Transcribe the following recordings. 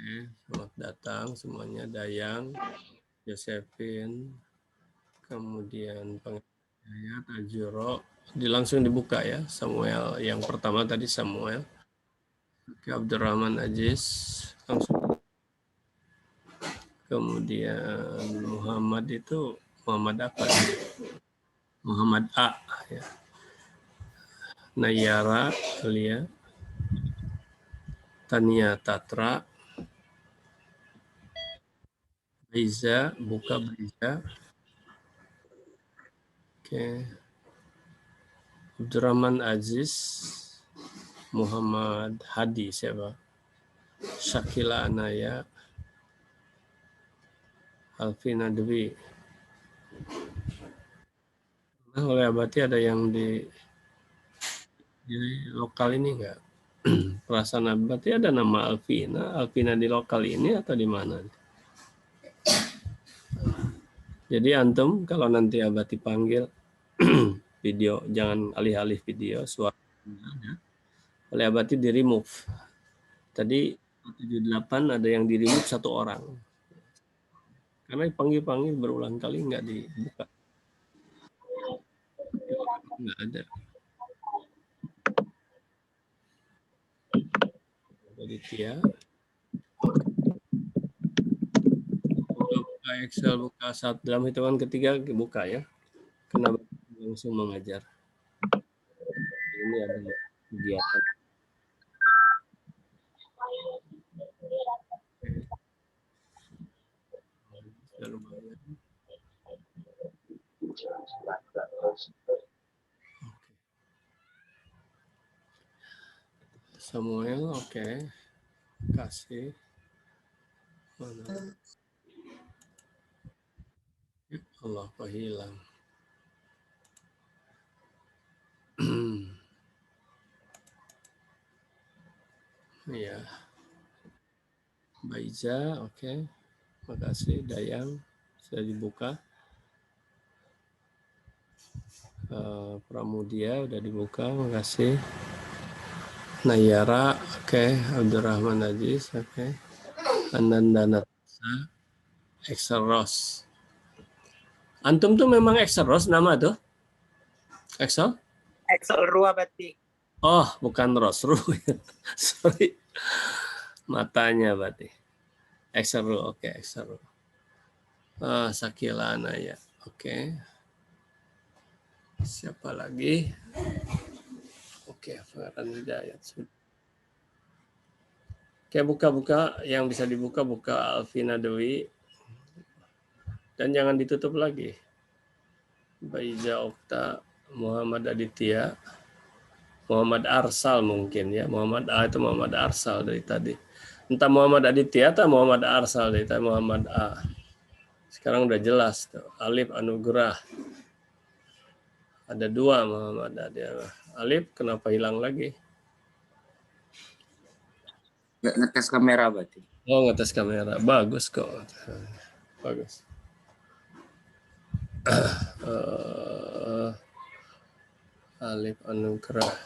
Selamat datang semuanya, Dayang, Josephine, kemudian Pengayat, Ajuro. Langsung dibuka ya, Samuel. Yang pertama tadi Samuel. Oke, Abdurrahman Aziz, langsung. Kemudian Muhammad itu, Muhammad apa? Muhammad A. Ya. Nayara, Alia, Tania Tatra, Baiza, buka Baiza. Oke. Abdurrahman Aziz, Muhammad Hadi siapa? Syakila Anaya, Alvina Dwi. Nah, oleh Abati ada yang di lokal ini enggak? Perasaan Abati ada nama Alvina. Alvina di lokal ini atau di mana? Jadi antum kalau nanti Abati panggil video, jangan alih-alih video, suara oleh Abati di remove. Tadi 78 ada yang di remove satu orang. Karena panggil-panggil berulang kali nggak dibuka. Nggak ada. Jadi Tia. Buka Excel, buka saat dalam hitungan ketiga buka ya. Kenapa langsung mengajar? Ini ada kegiatan. Samuel, oke. Kasih. Mana? Ya Allah, kok hilang. Ya. Baiza, oke. Makasih. Dayang, sudah dibuka. Pramudia, udah dibuka. Makasih. Nayara, oke. Abdurrahman Aziz, oke. Ananda Natasa, Exeros. Antum tuh memang Exeros nama tuh? Excel? Excel Rua Batik. Oh, bukan Rosru. Sorry. Matanya berarti. Exeru, oke, Exeru. Sakila Anaya, oke. Siapa lagi? Oke, Farhan Hidayat. Oke, buka-buka. Yang bisa dibuka, buka Alvina Dewi. Dan jangan ditutup lagi. Baiza Okta, Muhammad Aditya, Muhammad Arsal mungkin ya. Muhammad A itu Muhammad Arsal dari tadi. Entah Muhammad Aditya atau Muhammad Arsal dari tadi, Muhammad A. Sekarang udah jelas tuh. Alif Anugrah. Ada dua Muhammad Aditya. Alif kenapa hilang lagi? Nggak ngetes kamera berarti. Oh, ngetes kamera. Bagus kok. Bagus. Alif Anugrah.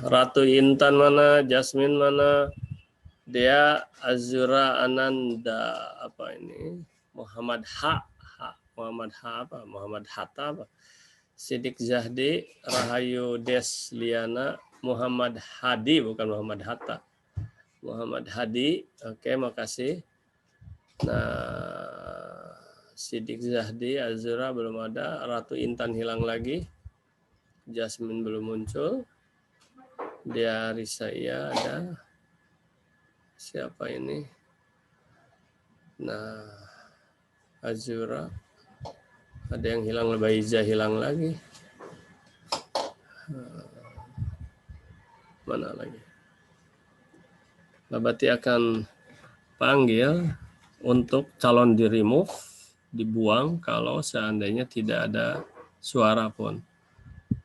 Ratu Intan mana? Jasmine mana? Dia Azura Ananda. Apa ini? Muhammad H. Muhammad H apa? Muhammad Hatta apa? Sidik Zahdi, Rahayu Desliana, Muhammad Hadi, bukan Muhammad Hatta. Muhammad Hadi, oke, makasih. Nah, Sidik Zahdi, Azura belum ada, Ratu Intan hilang lagi, Jasmine belum muncul, dia Risaya ada, siapa ini? Nah, Azura, ada yang hilang, Baiza hilang lagi. Mana lagi? Babati akan panggil untuk calon di remove, dibuang kalau seandainya tidak ada suara pun.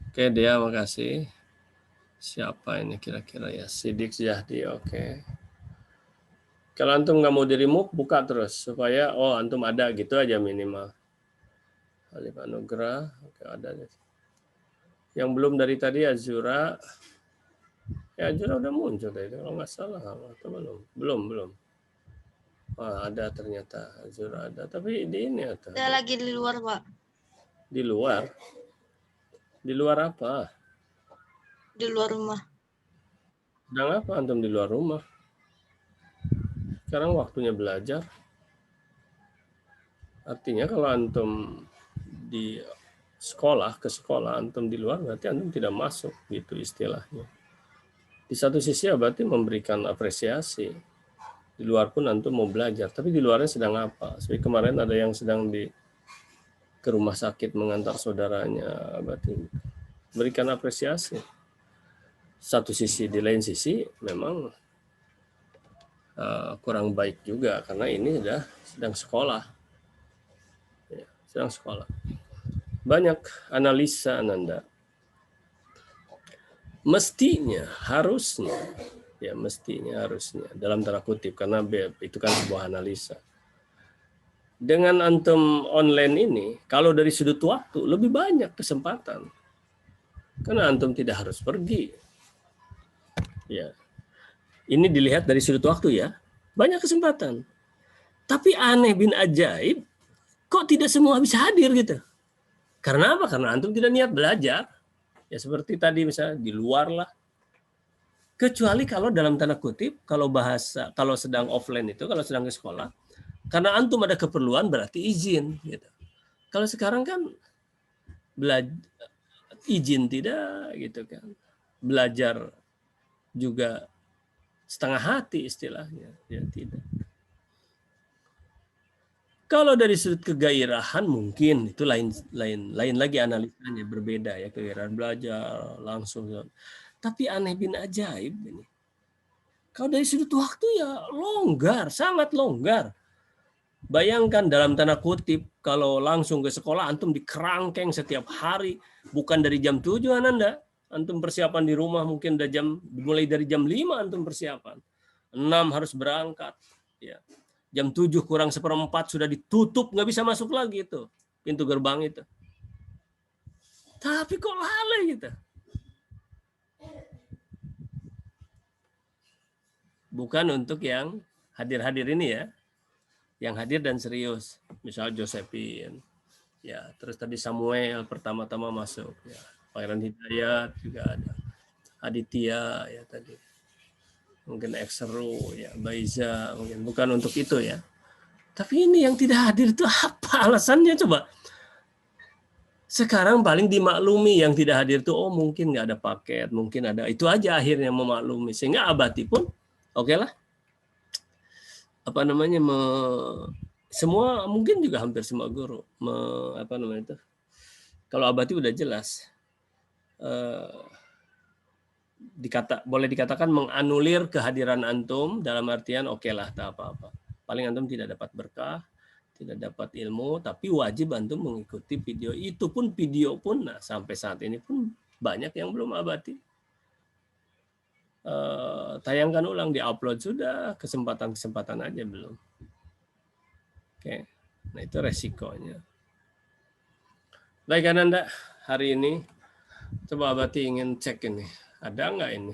Oke, dia makasih. Siapa ini kira-kira ya? Sidik Zahdi, oke. Kalau antum nggak mau di remove, buka terus supaya antum ada gitu aja minimal. Alif Anugrah, oke ada. Yang belum dari tadi Azura, Ya, Azura udah muncul tadi kalau nggak salah atau belum? Belum. Wah, ada ternyata Azura ada, tapi di ini atau Saya lagi di luar, Pak. di luar? Di luar apa? Di luar rumah. Sedang apa antum di luar rumah? Sekarang waktunya belajar. Artinya kalau antum di ke sekolah, antum di luar berarti antum tidak masuk gitu istilahnya. Di satu sisi ya berarti memberikan apresiasi. Di luar pun antum mau belajar, tapi di luarnya sedang apa? Seperti kemarin ada yang sedang ke rumah sakit mengantar saudaranya, berarti berikan apresiasi. Satu sisi, di lain sisi memang kurang baik juga karena ini sedang sekolah. Ya, sedang sekolah. Banyak analisa Ananda. Mestinya, harusnya dalam tanda kutip karena itu kan sebuah analisa. Dengan antum online ini, kalau dari sudut waktu lebih banyak kesempatan. Karena antum tidak harus pergi. Ya. Ini dilihat dari sudut waktu ya. Banyak kesempatan. Tapi aneh bin ajaib, kok tidak semua bisa hadir gitu. Karena apa? Karena antum tidak niat belajar. Ya seperti tadi misalnya di luar lah. Kecuali kalau dalam tanda kutip, kalau sedang offline itu, kalau sedang ke sekolah, karena antum ada keperluan berarti izin. Gitu. Kalau sekarang kan izin tidak gitu kan. Belajar juga setengah hati istilahnya. Ya tidak. Kalau dari sudut kegairahan mungkin itu lain lagi analisanya berbeda ya, kegairahan belajar langsung. Tapi aneh bin ajaib ini. Kalau dari sudut waktu ya longgar, sangat longgar. Bayangkan dalam tanda kutip kalau langsung ke sekolah antum dikerangkeng setiap hari, bukan dari jam 7 Ananda. Antum persiapan di rumah mungkin mulai dari jam 5 antum persiapan. 6 harus berangkat, ya. Jam 7 kurang 1/4 sudah ditutup, nggak bisa masuk lagi itu pintu gerbang itu. Tapi kok lalai gitu. Bukan untuk yang hadir-hadir ini ya. Yang hadir dan serius. Misal Josephine. Ya, terus tadi Samuel pertama-tama masuk ya. Pangeran Hidayat juga ada. Aditya ya tadi. Mungkin Exeru ya, Baiza mungkin bukan untuk itu ya. Tapi ini yang tidak hadir itu apa alasannya coba? Sekarang paling dimaklumi yang tidak hadir itu mungkin nggak ada paket, mungkin ada itu aja akhirnya memaklumi sehingga abati pun oke lah. Apa namanya semua mungkin juga hampir semua guru apa namanya itu. Kalau abati udah jelas boleh dikatakan menganulir kehadiran antum dalam artian oke lah tak apa-apa. Paling antum tidak dapat berkah, tidak dapat ilmu, tapi wajib antum mengikuti video. Itu pun video pun, nah sampai saat ini pun banyak yang belum abadi. Tayangkan ulang, di-upload sudah, kesempatan-kesempatan aja belum. Oke, nah itu resikonya. Baik Ananda, hari ini coba abadi ingin cek ini, ada nggak ini?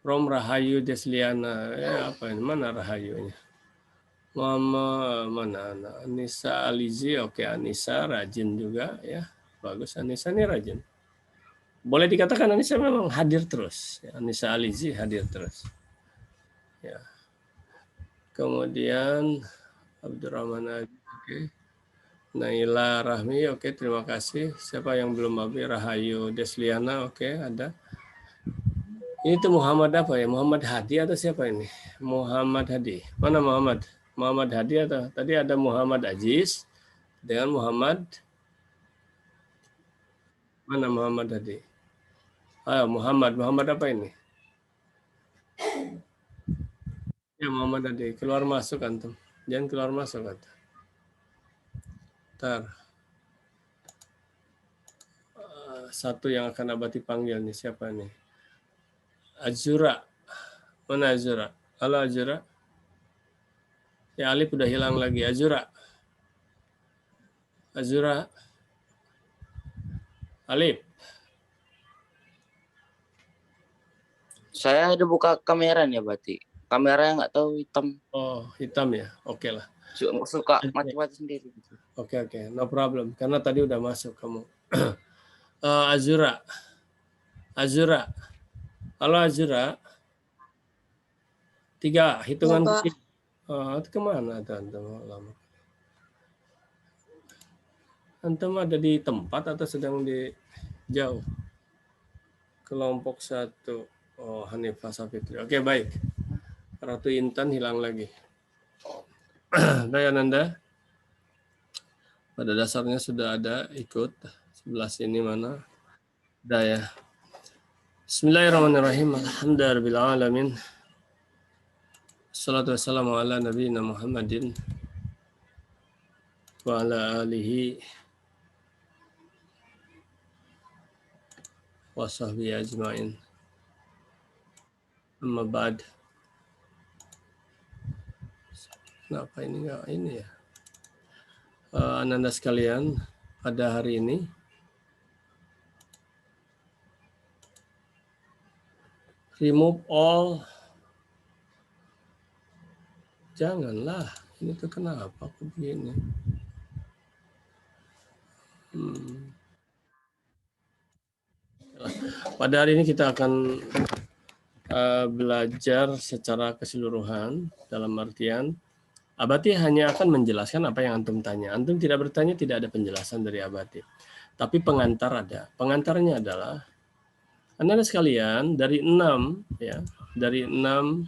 Rom Rahayu Desliana, apa ini? Mana Rahayunya? Mama mana Anissa Alizi, oke Anissa rajin juga ya, bagus Anissa ini rajin. Boleh dikatakan Anissa memang hadir terus, ya, Anissa Alizi hadir terus. Ya. Kemudian Abdurrahman Adi, oke. Naila Rahmi, oke terima kasih. Siapa yang belum abi? Rahayu Desliana, oke ada. Ini tuh Muhammad apa ya? Muhammad Hadi atau siapa ini? Muhammad Hadi. Mana Muhammad? Muhammad Hadi atau tadi ada Muhammad Aziz dengan Muhammad mana Muhammad Hadi? Muhammad apa ini? Ya Muhammad Hadi keluar masuk antum. Jangan keluar masuk antum. Ntar satu yang akan abadi panggil nih siapa nih? Azura. Mana Azura? Halo Azura. Ya Alif udah hilang lagi. Azura. Alif. Saya ada buka kamera nih berarti. Kamera yang nggak tahu hitam. Oh, hitam ya? Oke lah. Suka mati-mati sendiri. Gitu. Oke, no problem. Karena tadi udah masuk kamu. Azura. Halo Azura. 3 hitungan Ya, Pak. ketiga. Itu kemana tuh antum? Lama. Antum ada di tempat atau sedang di jauh? Kelompok 1. Oh, Hanifah Safitri. Oke, baik. Ratu Intan hilang lagi. Baik, Ananda. Pada dasarnya sudah ada ikut. Sebelah sini mana? Udah ya. Bismillahirrahmanirrahim. Alhamdulillahirrahmanirrahim. Assalatu wassalamu ala nabiyina Muhammadin wa ala alihi wa sahbihi ajma'in. Amma ba'd. Kenapa ini enggak ini ya? Ananda sekalian, pada hari ini remove all. Janganlah, ini tuh kenapa aku begini? Pada hari ini kita akan belajar secara keseluruhan, dalam artian Abati hanya akan menjelaskan apa yang antum tanya. Antum tidak bertanya, tidak ada penjelasan dari Abati. Tapi pengantar ada. Pengantarnya adalah Anda sekalian dari 6 ya, dari 6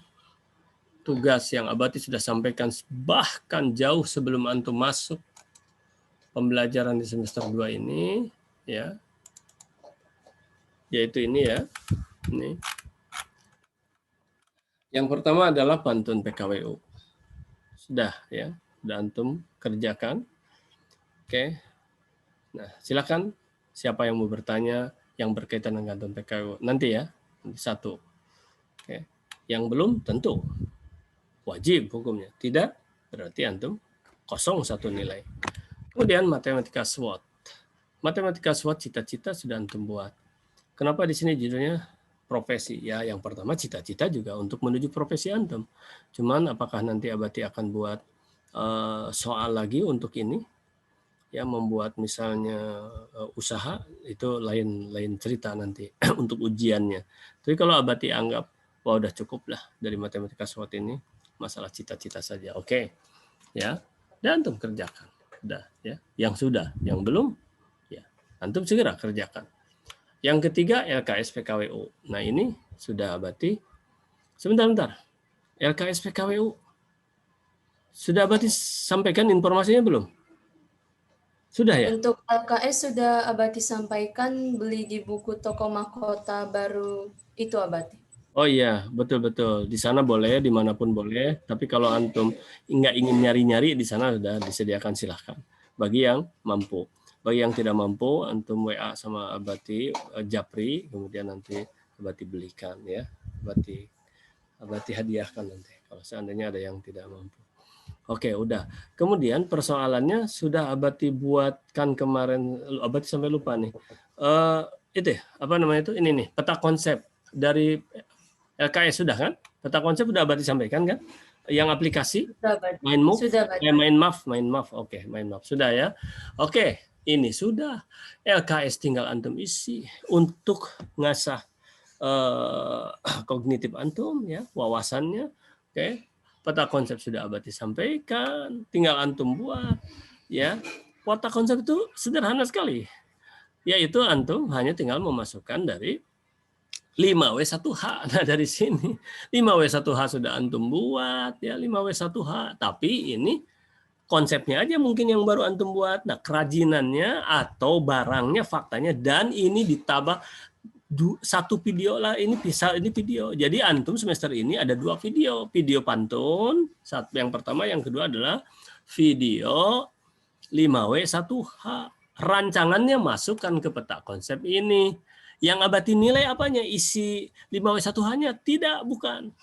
tugas yang Abati sudah sampaikan bahkan jauh sebelum antum masuk pembelajaran di semester 2 ini ya. Yaitu ini ya. Ini. Yang pertama adalah pantun PKWU. Sudah ya, sudah antum kerjakan. Oke. Nah, silakan siapa yang mau bertanya yang berkaitan dengan pantun PKWU. Nanti ya, nanti 1. Oke. Yang belum tentu wajib hukumnya. Tidak, berarti antum 0 1 nilai. Kemudian matematika SWOT. Matematika SWOT cita-cita sudah antum buat. Kenapa di sini judulnya profesi? Ya, yang pertama cita-cita juga untuk menuju profesi antum. Cuman apakah nanti Abati akan buat soal lagi untuk ini? Ya, membuat misalnya usaha itu lain cerita nanti untuk ujiannya. Tapi kalau Abati anggap wah udah cukup lah dari matematika SWOT ini, masalah cita-cita saja. Oke. Ya. Dan antum kerjakan. Udah ya. Yang sudah, yang belum ya antum segera kerjakan. Yang ketiga LKS PKWU. Nah, ini sudah Abati. Sebentar. LKS PKWU. Sudah Abati sampaikan informasinya belum? Sudah ya? Untuk LKS sudah Abati sampaikan, beli di buku toko Mahkota baru itu Abati. Oh iya, betul. Di sana boleh, dimanapun boleh. Tapi kalau antum nggak ingin nyari-nyari, di sana sudah disediakan, silahkan. Bagi yang mampu. Bagi yang tidak mampu, antum WA sama Abati Japri, kemudian nanti Abati belikan ya. Abati hadiahkan nanti kalau seandainya ada yang tidak mampu. Oke, udah. Kemudian persoalannya sudah Abati buatkan kemarin, Abati sampai lupa nih. Itu ya, apa namanya itu? Ini nih, peta konsep dari LKS sudah kan? Peta konsep sudah Abati sampaikan kan? Yang aplikasi Mindmove, Mindmove. Oke, Mindmove sudah ya. Oke, ini sudah. LKS tinggal antum isi untuk ngasah kognitif antum ya, wawasannya. Oke. Peta konsep sudah Abati sampaikan, tinggal antum buat ya. Peta konsep itu sederhana sekali. Yaitu antum hanya tinggal memasukkan dari 5W1H. Nah, dari sini 5W1H sudah antum buat ya, 5W1H. Tapi ini konsepnya aja mungkin yang baru antum buat. Nah, kerajinannya atau barangnya, faktanya, dan ini ditambah 1 video lah, ini video. Jadi antum semester ini ada 2 video pantun. Yang pertama, yang kedua adalah video 5W1H. Rancangannya masukkan ke peta konsep ini. Yang Abati nilai apanya? Isi 5W1H-nya? Tidak, bukan.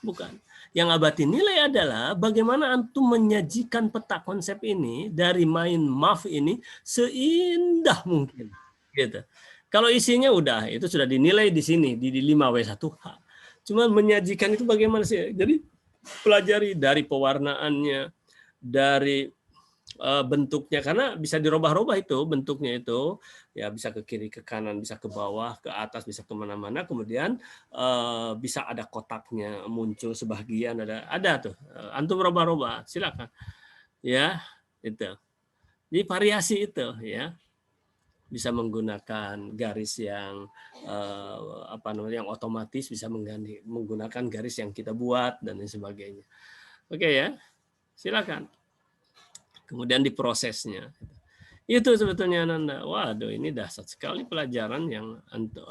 Yang Abati nilai adalah bagaimana antum menyajikan peta konsep ini dari Mindmove ini seindah mungkin. Gitu. Kalau isinya udah, itu sudah dinilai di sini, di 5W1H. Cuma menyajikan itu bagaimana sih? Jadi pelajari dari pewarnaannya, dari bentuknya, karena bisa dirubah-rubah itu bentuknya itu, ya bisa ke kiri, ke kanan, bisa ke bawah, ke atas, bisa kemana-mana. Kemudian bisa ada kotaknya muncul sebagian, ada tuh. Antum rubah-rubah, silakan. Ya, itu. Jadi variasi itu, ya. Bisa menggunakan garis yang yang otomatis, bisa menggunakan garis yang kita buat dan lain sebagainya. Oke ya, silakan. Kemudian diprosesnya. Itu sebetulnya Ananda. Waduh, ini dahsyat sekali pelajaran yang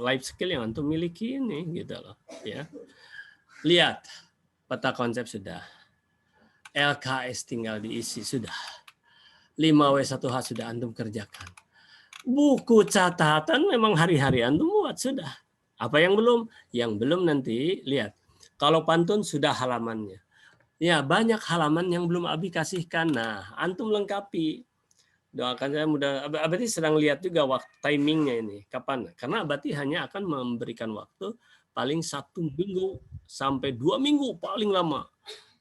life skill yang antum miliki ini, gitu loh. Ya, lihat peta konsep sudah, LKS tinggal diisi sudah, 5W1H sudah antum kerjakan. Buku catatan memang hari-hari antum buat sudah. Apa yang belum? Yang belum nanti lihat. Kalau pantun sudah halamannya. Ya, banyak halaman yang belum Abi kasihkan. Nah, antum lengkapi. Doakan saya mudah. Abati sedang lihat juga waktu timingnya ini. Kapan? Karena Abati hanya akan memberikan waktu paling 1 minggu sampai 2 minggu paling lama.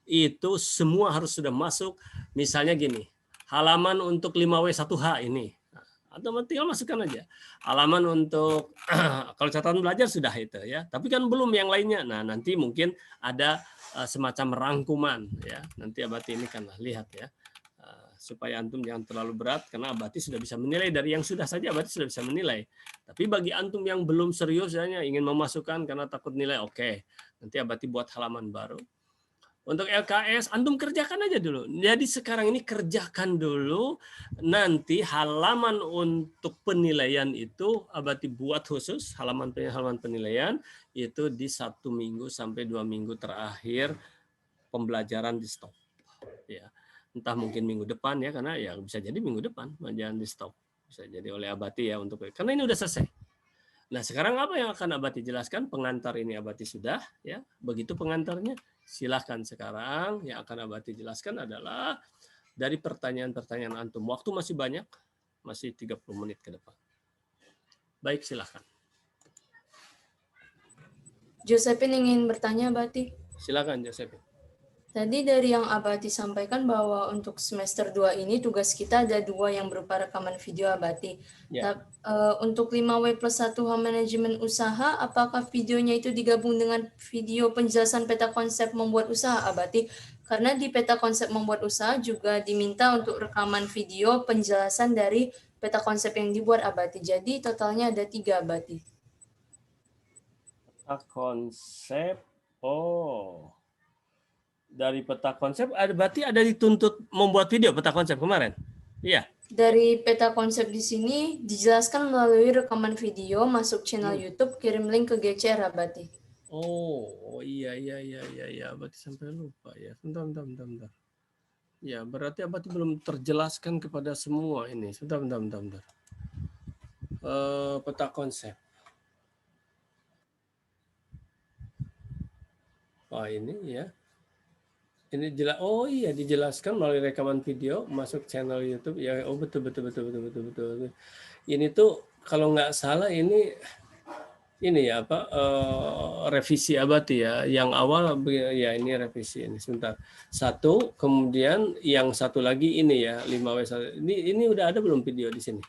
Itu semua harus sudah masuk. Misalnya gini, halaman untuk 5W1H ini. Atau tinggal masukkan aja. Halaman untuk kalau catatan belajar sudah itu ya. Tapi kan belum yang lainnya. Nah, nanti mungkin ada semacam rangkuman ya. Nanti Abati ini kan lihat ya. Supaya antum jangan terlalu berat karena Abati sudah bisa menilai dari yang sudah saja Abati sudah bisa menilai. Tapi bagi antum yang belum serius hanya ingin memasukkan karena takut nilai, oke. Nanti Abati buat halaman baru. Untuk LKS, antum kerjakan aja dulu. Jadi sekarang ini kerjakan dulu. Nanti halaman untuk penilaian itu Abati buat khusus halaman penilaian itu di 1 minggu sampai 2 minggu terakhir pembelajaran di stop. Ya, entah mungkin minggu depan ya, karena ya bisa jadi minggu depan jangan di stop. Bisa jadi oleh Abati ya untuk karena ini udah selesai. Nah, sekarang apa yang akan Abati jelaskan? Pengantar ini Abati sudah ya. Begitu pengantarnya. Silahkan sekarang yang akan Abati jelaskan adalah dari pertanyaan-pertanyaan antum. Waktu masih banyak, masih 30 menit ke depan. Baik, silahkan. Josephine ingin bertanya, Abati. Silakan, Josephine. Tadi dari yang Abati sampaikan bahwa untuk semester 2 ini tugas kita ada 2 yang berupa rekaman video Abati. Ya. Untuk 5W+1H manajemen usaha, apakah videonya itu digabung dengan video penjelasan peta konsep membuat usaha Abati? Karena di peta konsep membuat usaha juga diminta untuk rekaman video penjelasan dari peta konsep yang dibuat Abati. Jadi totalnya ada 3 Abati. Peta konsep, dari peta konsep berarti ada dituntut membuat video peta konsep kemarin? Iya. Dari peta konsep di sini dijelaskan melalui rekaman video, masuk channel YouTube, kirim link ke GCR Abati. Oh iya, Abati sampai lupa ya. Bentar. Ya, berarti Abati belum terjelaskan kepada semua ini. Bentar. Peta konsep. Ini ya. Ini jelas. Oh iya, dijelaskan melalui rekaman video masuk channel YouTube. Ya, betul. Ini tuh kalau nggak salah ini ya revisi Abati ya. Yang awal ya ini revisi ini sebentar. 1, kemudian yang satu lagi ini ya 5W1. Ini udah ada belum video di sini?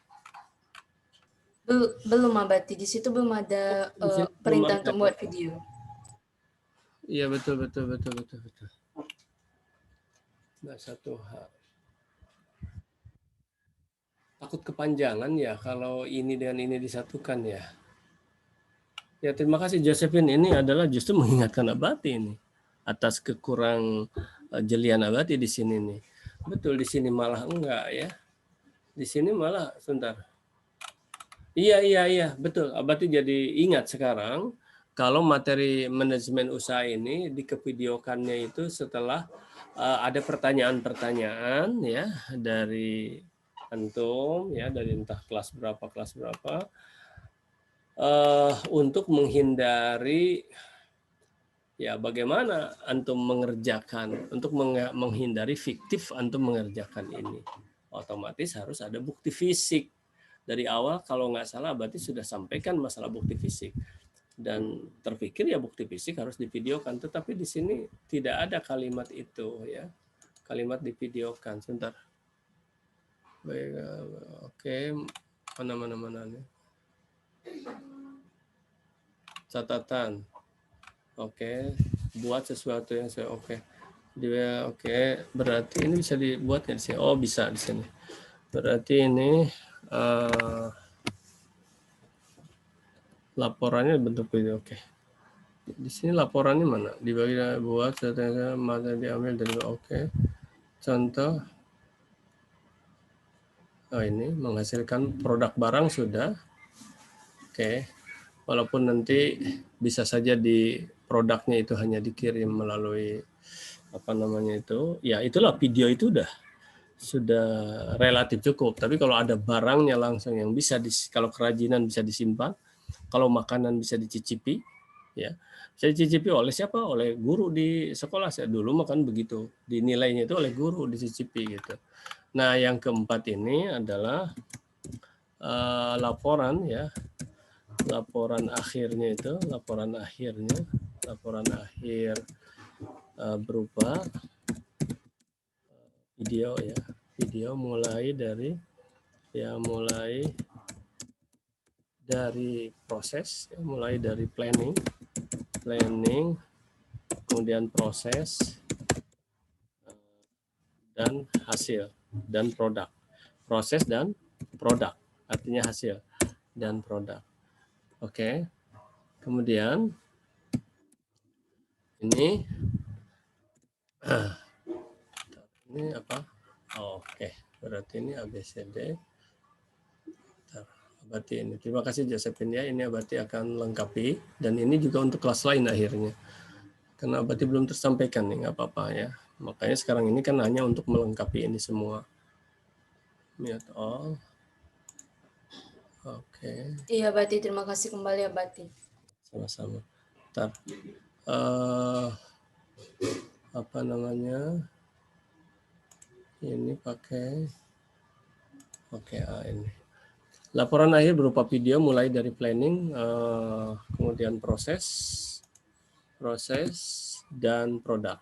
Belum Abati, di situ belum ada perintah untuk membuat video. Iya betul. Nah, 1H. Takut kepanjangan ya kalau ini dengan ini disatukan ya. Ya terima kasih Josephine, ini adalah justru mengingatkan Abati ini atas kekurang jelian Abati di sini nih. Betul, di sini malah enggak ya. Di sini malah sebentar. Iya, betul. Abati jadi ingat sekarang kalau materi manajemen usaha ini dikevideokannya itu setelah ada pertanyaan-pertanyaan ya dari antum ya, dari entah kelas berapa untuk menghindari ya bagaimana antum mengerjakan, untuk menghindari fiktif antum mengerjakan ini. Otomatis harus ada bukti fisik. Dari awal kalau nggak salah berarti sudah sampaikan masalah bukti fisik. dan terpikir ya bukti fisik harus divideokan, tetapi di sini tidak ada kalimat itu ya, kalimat divideokan. Sebentar. Baik, oke, mana nih? Catatan. Oke, buat sesuatu yang saya oke. Dia oke, berarti ini bisa dibuat nggak di sini? Oh, bisa di sini. Berarti ini laporannya bentuk video. Oke. Di sini laporannya mana? Dibagi buat sesuatu materi diambil dari oke. Contoh. Oh, ini menghasilkan produk barang sudah. Oke. Walaupun nanti bisa saja di produknya itu hanya dikirim melalui apa namanya itu, ya itulah video itu sudah relatif cukup. Tapi kalau ada barangnya langsung yang bisa kalau kerajinan bisa disimpan, kalau makanan bisa dicicipi, ya bisa dicicipi oleh siapa? Oleh guru di sekolah. Saya dulu makan begitu, dinilainya itu oleh guru, dicicipi gitu. Nah, yang keempat ini adalah laporan ya. Laporan akhirnya itu, laporan akhir berupa video ya, video mulai dari proses ya, mulai dari planning, kemudian proses dan hasil dan produk. Proses dan produk artinya hasil dan produk. Oke. Kemudian ini apa? Oke, berarti ini ABCD. Berarti ini. Terima kasih Josephine ya. Ini berarti akan lengkapi dan ini juga untuk kelas lain akhirnya. Karena berarti belum tersampaikan nih, nggak apa-apa ya. Makanya sekarang ini kan hanya untuk melengkapi ini semua. Mute all. Oke. Iya, Bati. Terima kasih kembali ya, Bati. Sama-sama. Ntar. Apa namanya? Ini pakai. Oke, ini. Laporan akhir berupa video mulai dari planning, kemudian proses dan produk.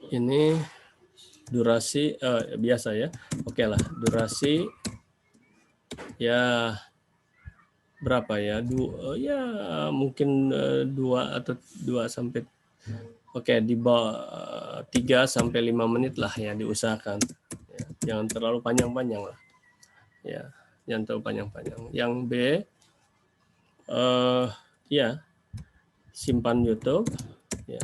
Ini durasi biasa ya. Oke lah, durasi ya berapa ya? Ya mungkin 2 atau 2 sampai di bawah 3 sampai 5 menit lah ya diusahakan. Ya, jangan terlalu panjang-panjang lah. Ya, jangan terlalu panjang-panjang. Yang B ya simpan YouTube ya.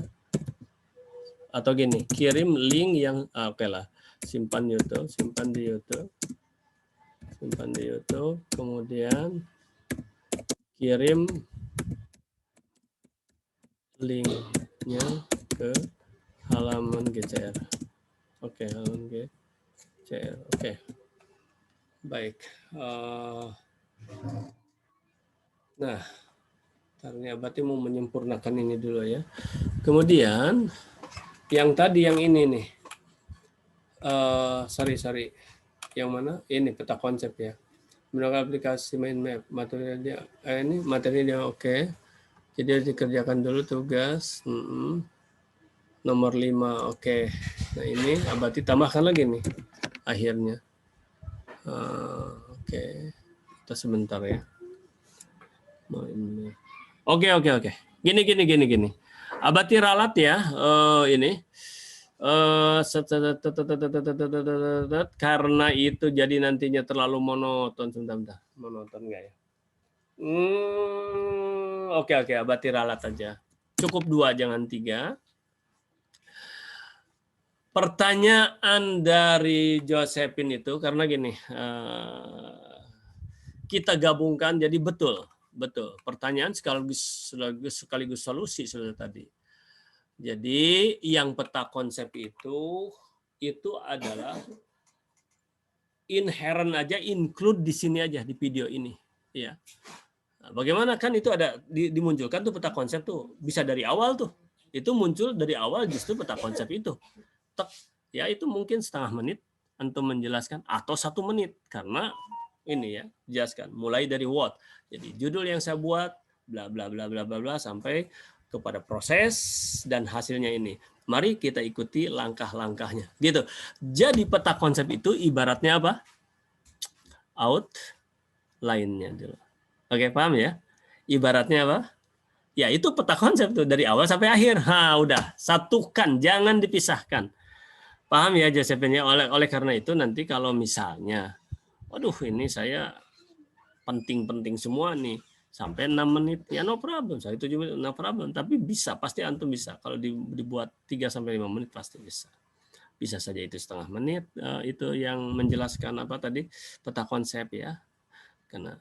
Atau gini, kirim link yang oke lah. Simpan di YouTube, kemudian kirim linknya ke halaman GCR. Oke, halaman GCR. Oke. Baik. Nah, ternyata berarti mau menyempurnakan ini dulu ya. Kemudian yang tadi yang ini nih. Sorry. Yang mana? Ini peta konsep ya. Menggunakan aplikasi mind map. Materi dia oke. Jadi harus dikerjakan dulu tugas. Nomor 5 oke. Nah ini berarti tambahkan lagi nih akhirnya. Oke. Kita sebentar ya. Oke. Gini. Abati ralat ya. Ini. Karena itu jadi nantinya terlalu monoton. Sebentar. Monoton nggak ya? Oke. Abati ralat aja. Cukup 2, jangan 3. Pertanyaan dari Josephine itu karena gini, kita gabungkan jadi betul. Pertanyaan sekaligus solusi sudah tadi. Jadi yang peta konsep itu adalah inherent aja, include di sini aja di video ini, ya. Nah, bagaimana kan itu ada dimunculkan tuh peta konsep tuh bisa dari awal tuh. Itu muncul dari awal justru peta konsep itu. Ya itu mungkin setengah menit untuk menjelaskan atau 1 menit karena ini ya, jelaskan. Mulai dari what. Jadi judul yang saya buat bla bla bla bla bla bla sampai kepada proses dan hasilnya ini. Mari kita ikuti langkah-langkahnya. Gitu. Jadi peta konsep itu ibaratnya apa? Outline-nya dulu. Oke, paham ya? Ibaratnya apa? Ya itu peta konsep tuh dari awal sampai akhir. Udah, satukan, jangan dipisahkan. Paham ya Josephine? Oleh karena itu nanti kalau misalnya, waduh ini saya penting-penting semua nih, sampai 6 menit, ya no problem. Saya 7 menit, no problem. Tapi bisa, pasti antum bisa. Kalau dibuat 3 sampai 5 menit pasti bisa. Bisa saja itu setengah menit, itu yang menjelaskan apa tadi, peta konsep ya. Karena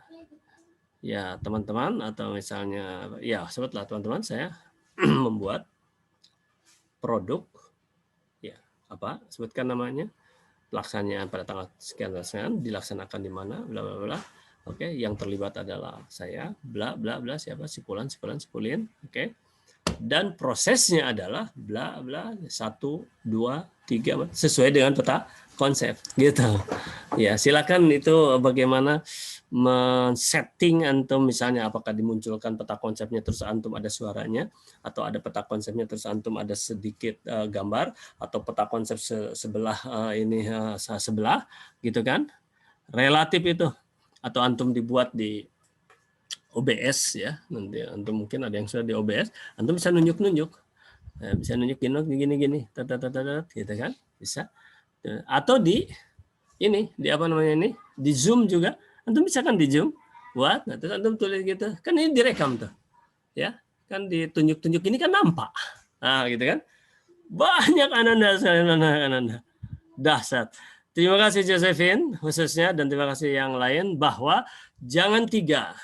ya teman-teman atau misalnya ya sebutlah teman-teman saya membuat produk ya apa sebutkan namanya pelaksanaan pada tanggal sekian dilaksanakan di mana bla bla bla. Oke, yang terlibat adalah saya bla bla bla siapa sipulin oke. Dan prosesnya adalah bla bla 1 2 3 sesuai dengan peta konsep gitu. Ya, silakan itu bagaimana men-setting antum misalnya apakah dimunculkan peta konsepnya terus antum ada suaranya atau ada peta konsepnya terus antum ada sedikit gambar atau peta konsep sebelah sebelah gitu kan. Relatif itu atau antum dibuat di OBS ya, nanti antum mungkin ada yang sudah di OBS, antum bisa nunjuk-nunjuk. Bisa nunjuk gini gitu kan? Bisa. Atau di ini, di apa namanya ini? Di Zoom juga. Antum bisa kan di Zoom? Buat, nah, terus antum tulis gitu. Kan ini direkam tuh. Ya, kan ditunjuk-tunjuk ini kan nampak. Nah, gitu kan? Banyak ananda. Dahsyat. Terima kasih Josephine khususnya dan terima kasih yang lain bahwa jangan tiga,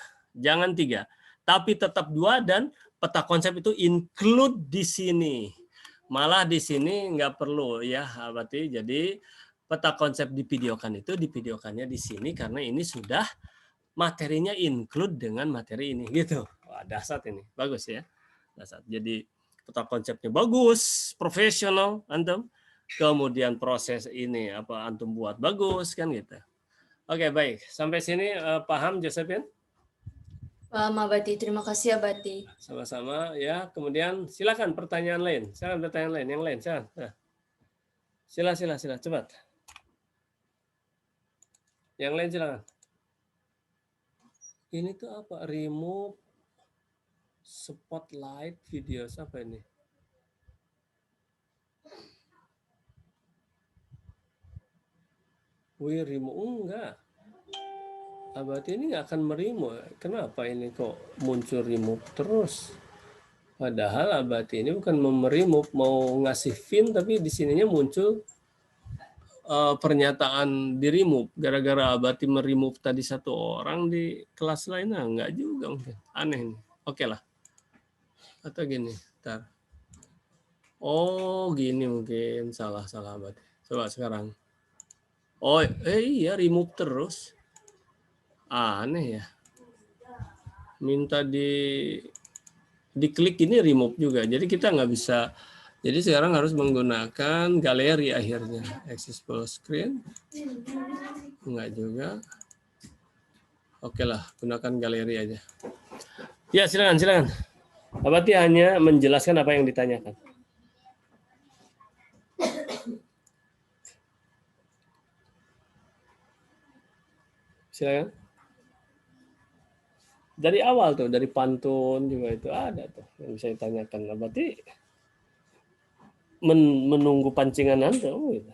tapi tetap 2 dan peta konsep itu include di sini. Malah di sini nggak perlu ya, berarti jadi peta konsep divideokannya di sini karena ini sudah materinya include dengan materi ini gitu. Wah, dahsyat ini. Bagus ya. Dahsyat. Jadi peta konsepnya bagus, profesional antum. Kemudian proses ini apa antum buat bagus kan gitu. Oke, baik. Sampai sini paham Josephine? Paham Abati, terima kasih Abati. Sama-sama ya. Kemudian silakan pertanyaan lain. Silakan pertanyaan lain, yang lain silakan. Sila cepat. Yang lain silakan. Ini tuh apa? Remove spotlight video apa ini? Remove enggak. Berarti ini nggak akan meremove. Kenapa ini kok muncul remove terus? Padahal Abati ini bukan remove, mau ngasih pin tapi di sininya muncul pernyataan di remove. Gara-gara Abati meremove tadi 1 orang di kelas lain, nggak juga mungkin. Aneh nih. Oke lah. Atau gini, ntar. Oh gini mungkin salah Abati. Coba sekarang. Oh iya remove terus. Aneh ya. Minta diklik ini remove juga. Jadi kita nggak bisa. Jadi sekarang harus menggunakan galeri akhirnya. Access full screen. Enggak juga. Oke lah, gunakan galeri aja. Ya silakan. Abati hanya menjelaskan apa yang ditanyakan. Silakan. Dari awal tuh, dari pantun juga itu ada tuh yang bisa ditanyakan. Berarti menunggu pancingan antum gitu.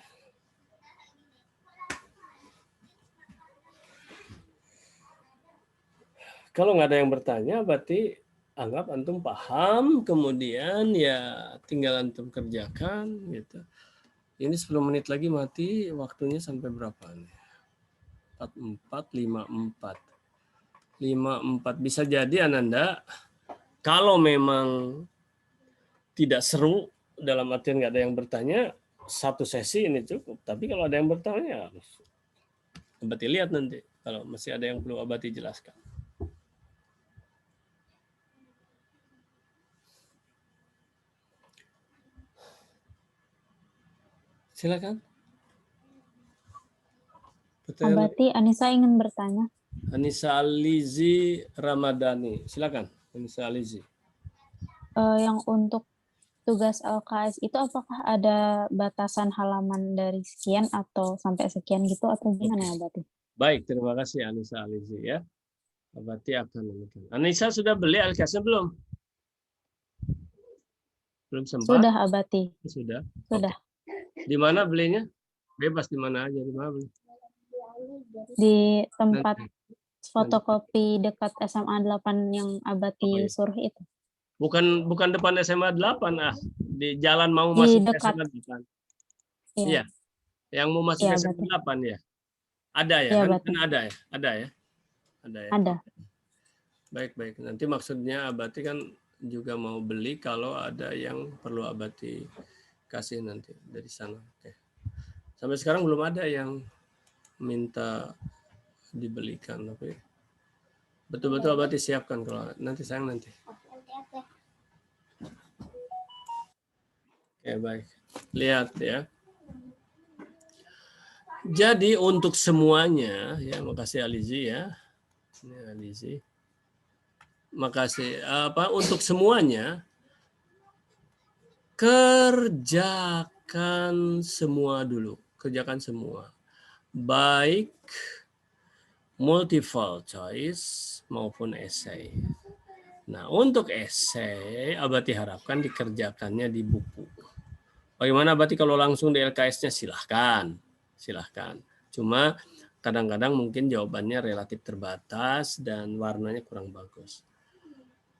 Kalau nggak ada yang bertanya, berarti anggap antum paham, kemudian ya tinggal antum kerjakan gitu. Ini 10 menit lagi mati, waktunya sampai berapa nih? 44, 54. Bisa jadi Ananda, kalau memang tidak seru, dalam artian nggak ada yang bertanya, 1 sesi ini cukup. Tapi kalau ada yang bertanya, Abati lihat nanti. Kalau masih ada yang perlu Abati jelaskan. Silakan. Pertanyaan Abati, Anissa ingin bertanya. Anissa Alizi Ramadhani. Silakan, Anissa Alizi. Yang untuk tugas LKS itu apakah ada batasan halaman dari sekian atau sampai sekian gitu atau gimana ya, Abati? Baik, terima kasih Anissa Alizi ya. Abati akan demikian. Anissa sudah beli LKS-nya belum? Belum sempat? Sudah, Abati. Sudah. Sudah. Oke. Di mana belinya? Bebas di mana aja, di mana beli? Di tempat Nanti. fotokopi dekat SMA 8 yang Abati Oh, iya. suruh itu. Bukan depan SMA 8 di jalan mau Di masuk dekat. SMA 8. Iya. Iya. Yang mau masuk Iya, SMA Abati. 8 ya. Ada ya? Iya, Kan Abati. ada ya? Ada ya? Ada ya? Ada. Baik. Nanti maksudnya Abati kan juga mau beli kalau ada yang perlu Abati kasih nanti dari sana. Oke. Sampai sekarang belum ada yang minta dibelikan, tapi betul-betul Abati siapkan kalau nanti sayang nanti. Oke, baik. Lihat ya. Jadi untuk semuanya ya, makasih Alizi ya. Ini Alizi. Makasih. Untuk semuanya kerjakan semua dulu. Kerjakan semua. Baik multiple choice maupun esai. Nah, untuk esai Abati harapkan dikerjakannya di buku. Bagaimana Abati kalau langsung di LKS-nya? Silahkan. Cuma kadang-kadang mungkin jawabannya relatif terbatas dan warnanya kurang bagus.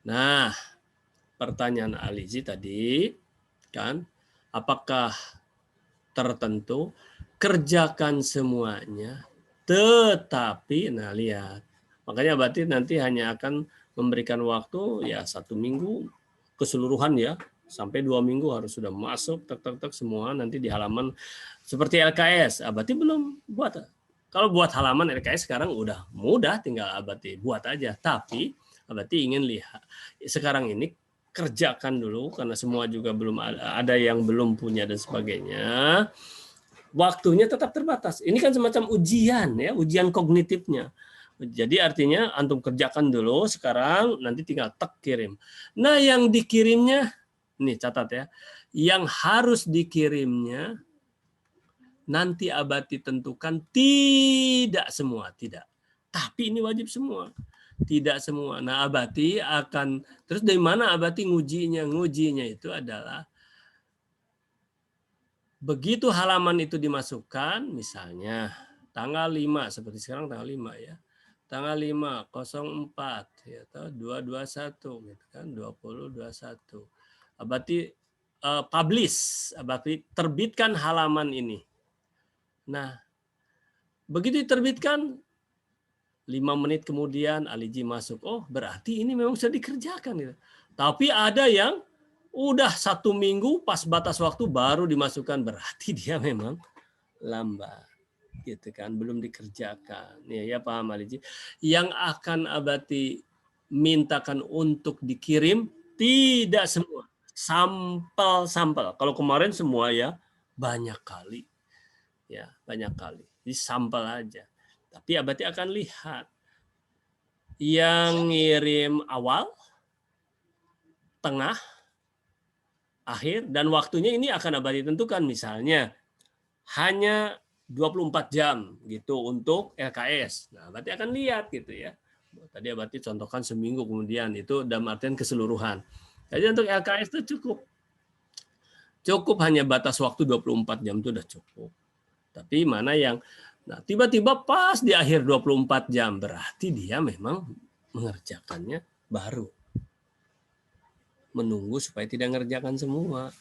Nah, pertanyaan Alizi tadi kan, apakah tertentu kerjakan semuanya, tetapi nah lihat, makanya Abati nanti hanya akan memberikan waktu ya 1 minggu keseluruhan ya, sampai 2 minggu harus sudah masuk tek semua nanti di halaman seperti LKS. Abati belum buat. Kalau buat halaman LKS sekarang udah mudah, tinggal Abati buat aja. Tapi Abati ingin lihat sekarang ini kerjakan dulu karena semua juga belum ada yang belum punya dan sebagainya. Waktunya tetap terbatas. Ini kan semacam ujian ya, ujian kognitifnya. Jadi artinya antum kerjakan dulu sekarang, nanti tinggal kirim. Nah, yang dikirimnya nih catat ya. Yang harus dikirimnya nanti Abati tentukan tidak semua, tidak. Tapi ini wajib semua. Tidak semua. Nah, Abati akan terus dari mana Abati ngujinya? Ngujinya itu adalah begitu halaman itu dimasukkan, misalnya tanggal 5 seperti sekarang tanggal 5 ya. Tanggal 5 04 ya, 221 gitu kan, 2021. Abati publish, Abati terbitkan halaman ini. Nah, begitu diterbitkan 5 menit kemudian Alizi masuk. Oh, berarti ini memang sudah dikerjakan gitu. Tapi ada yang udah 1 minggu pas batas waktu baru dimasukkan, berarti dia memang lambat. Gitu kan, belum dikerjakan. Ya paham Alizi. Yang akan Abati mintakan untuk dikirim tidak semua. Sampel-sampel. Kalau kemarin semua ya banyak kali. Ya, banyak kali. Jadi sampel aja. Tapi Abati akan lihat yang ngirim awal, tengah, akhir, dan waktunya ini akan Abati tentukan. Misalnya hanya 24 jam gitu untuk LKS. Nah, Abati akan lihat gitu ya. Tadi Abati contohkan seminggu kemudian, itu dalam artian keseluruhan. Jadi untuk LKS itu cukup hanya batas waktu 24 jam itu udah cukup. Tapi mana yang nah tiba-tiba pas di akhir 24 jam berarti dia memang mengerjakannya baru. Menunggu supaya tidak mengerjakan semua.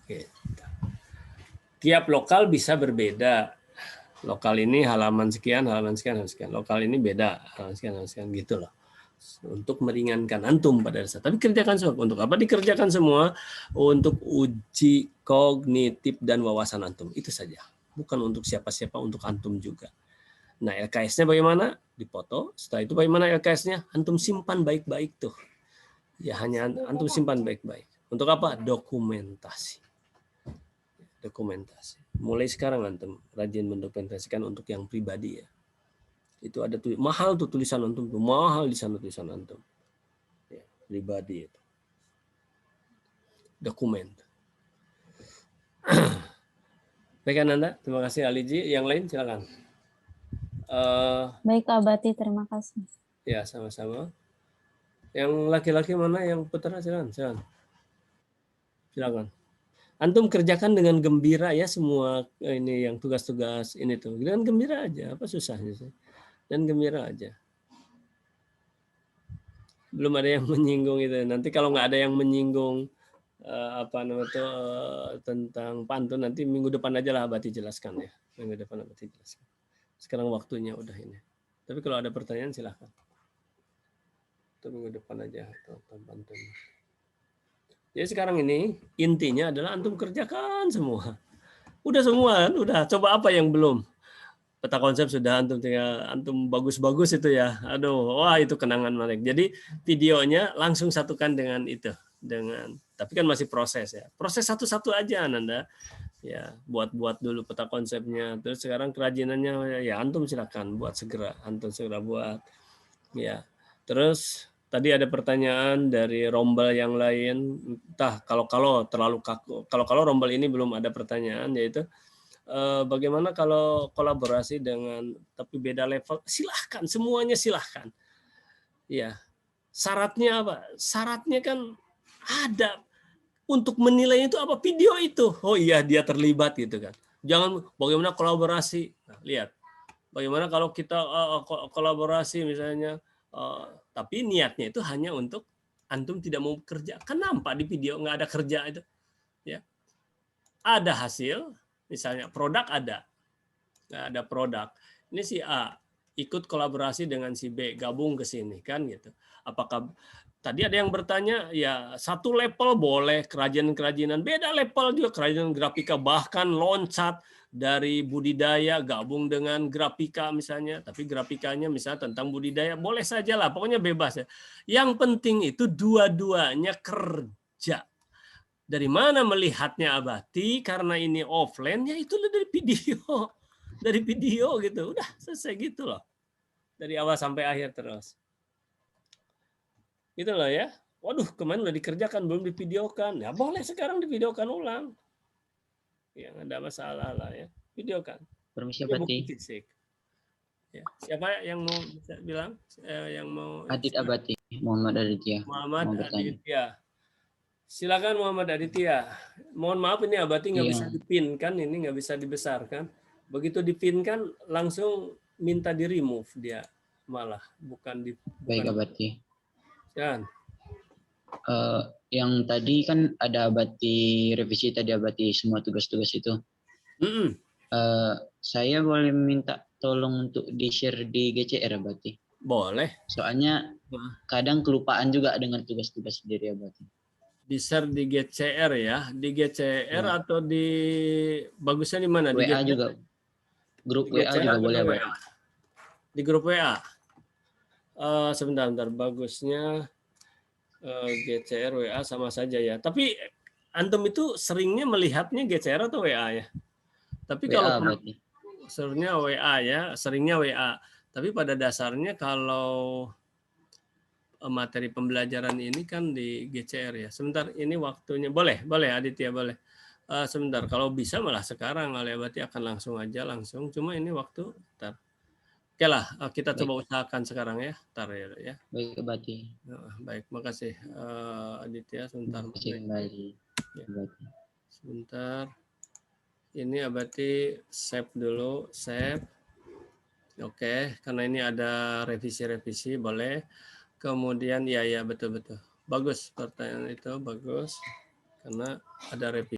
Gitu. Tiap lokal bisa berbeda. Lokal ini halaman sekian, halaman sekian, halaman sekian. Lokal ini beda, halaman sekian gitu loh. Untuk meringankan antum pada dasar. Tapi kerjakan semua. Untuk apa dikerjakan semua? Untuk uji kognitif dan wawasan antum. Itu saja. Bukan untuk siapa-siapa, untuk antum juga. Nah, LKS-nya bagaimana? Dipoto. Setelah itu bagaimana LKS-nya? Antum simpan baik-baik tuh. Ya, hanya antum simpan baik-baik. Untuk apa? Dokumentasi. Dokumentasi. mulai sekarang antum rajin mendokumentasikan untuk yang pribadi ya. Itu ada mahal tuh tulisan antum tuh, mahal di sana tulisan antum. Ya, pribadi itu. Dokumen. Baik Ananda, terima kasih Aliji. Yang lain silakan. Baik Abati, terima kasih. Ya, sama-sama. Yang laki-laki mana? Yang putra silakan. Silakan. Antum kerjakan dengan gembira ya semua ini yang tugas-tugas ini tuh. Dengan gembira aja, apa susahnya sih? Dan gembira aja. Belum ada yang menyinggung itu. Nanti kalau nggak ada yang menyinggung tentang pantun, nanti minggu depan aja lah Abati jelaskan ya. Minggu depan Abati jelaskan. Sekarang waktunya udah ini. Tapi kalau ada pertanyaan silahkan. Itu minggu depan aja tentang pantun. Jadi sekarang ini intinya adalah antum kerjakan semua. Udah semua, udah. Coba apa yang belum? Peta konsep sudah antum bagus-bagus itu ya. Aduh, wah itu kenangan menarik. Jadi videonya langsung satukan dengan itu, tapi kan masih proses ya. Proses satu-satu aja Ananda. Ya, buat dulu peta konsepnya. Terus sekarang kerajinannya ya antum silakan buat segera. Antum segera buat. Ya. Terus tadi ada pertanyaan dari rombel yang lain. Entah kalau terlalu kaku. Kalau rombel ini belum ada pertanyaan yaitu bagaimana kalau kolaborasi dengan tapi beda level? Silahkan, semuanya silahkan. Ya, syaratnya apa? Syaratnya kan ada untuk menilai itu apa video itu. Oh iya dia terlibat gitu kan. Jangan bagaimana kolaborasi. Nah, lihat, bagaimana kalau kita kolaborasi misalnya, tapi niatnya itu hanya untuk antum tidak mau kerja. Kan nampak di video nggak ada kerja itu, ya. Ada hasil. Misalnya produk ada, nggak ada produk. Ini si A ikut kolaborasi dengan si B, gabung ke sini kan gitu. Apakah tadi ada yang bertanya ya satu level boleh kerajinan-kerajinan, beda level juga kerajinan grafika bahkan loncat dari budidaya gabung dengan grafika misalnya, tapi grafikanya misalnya tentang budidaya boleh saja lah, pokoknya bebas ya. Yang penting itu dua-duanya kerja. Dari mana melihatnya Abati? Karena ini offline, ya itu dari video. Dari video gitu. Udah selesai gitu loh. Dari awal sampai akhir terus. Gitu loh ya. Waduh, kemarin udah dikerjakan, belum divideokan. Ya boleh sekarang divideokan ulang. Ya nggak ada masalah lah ya. Videokan. Permisi Bukti Abati. fisik. Ya. Siapa yang mau bisa bilang? Yang mau? Adit Abati. Muhammad Aditya. Muhammad Mau bertanya. Aditya. Silakan Muhammad Aditya. Mohon maaf ini Abati nggak bisa dipinkan, ini nggak bisa dibesarkan. Begitu dipinkan langsung minta di remove dia malah, bukan di. Baik Abati. Kan? Yang tadi kan ada Abati revisi tadi Abati semua tugas-tugas itu. Saya boleh minta tolong untuk di-share di GCR Abati. Boleh. Soalnya kadang kelupaan juga dengan tugas-tugas sendiri Abati. Di-share di GCR ya, di GCR ya. Atau di bagusnya di mana? Di WA GCR? juga. Grup di WA juga boleh WA. Di grup WA. Sebentar, bagusnya GCR WA sama saja ya. Tapi antum itu seringnya melihatnya GCR atau WA ya? Tapi kalau seringnya WA ya, seringnya WA. Tapi pada dasarnya kalau materi pembelajaran ini kan di GCR ya. Sebentar, ini waktunya. Boleh Aditya, boleh. Sebentar, kalau bisa malah sekarang oleh Abati akan langsung. Cuma ini waktu, bentar. Oke lah, kita coba usahakan sekarang ya. Bentar ya. Baik Abati. Baik, makasih Aditya. Sebentar. Sebentar. Ini Abati save dulu, save. Oke, karena ini ada revisi boleh. Kemudian ya betul. Bagus pertanyaan itu, bagus. Karena ada revisi.